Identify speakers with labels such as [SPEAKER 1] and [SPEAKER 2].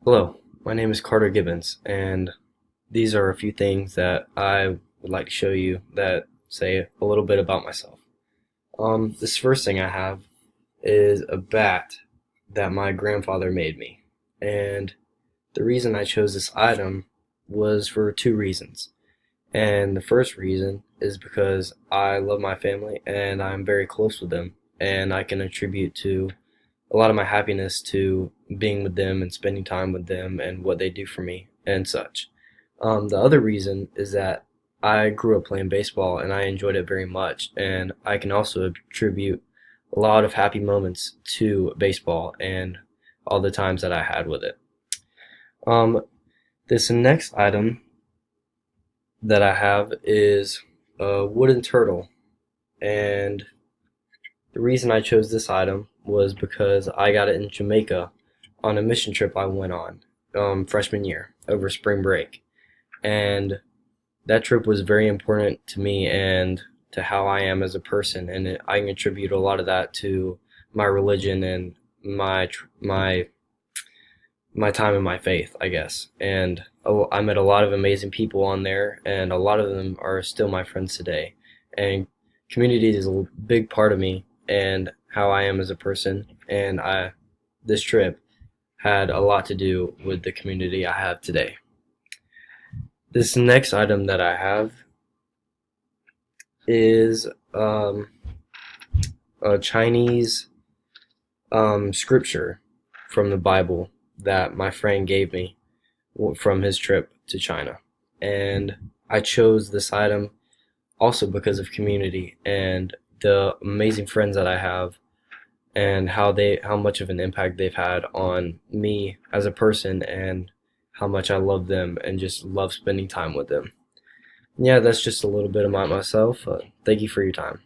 [SPEAKER 1] Hello, my name is Carter Gibbons, and these are a few things that I would like to show you that say a little bit about myself. This first thing I have is a bat that my grandfather made me, and the reason I chose this item was for two reasons. And the first reason is because I love my family and I'm very close with them, and I can attribute to a lot of my happiness to being with them and spending time with them and what they do for me and such. The other reason is that I grew up playing baseball and I enjoyed it very much, and I can also attribute a lot of happy moments to baseball and all the times that I had with it. Um, this next item that I have is a wooden turtle, and the reason I chose this item was because I got it in Jamaica on a mission trip I went on freshman year over spring break. And that trip was very important to me and to how I am as a person. And I can attribute a lot of that to my religion and my my time in my faith, I guess. And I met a lot of amazing people on there, and a lot of them are still my friends today. And community is a big part of me and how I am as a person. And this trip had a lot to do with the community I have today. This next item that I have is a Chinese scripture from the Bible that my friend gave me from his trip to China. And I chose this item also because of community and the amazing friends that I have and how much of an impact they've had on me as a person and how much I love them and just love spending time with them. Yeah, that's just a little bit about myself. Thank you for your time.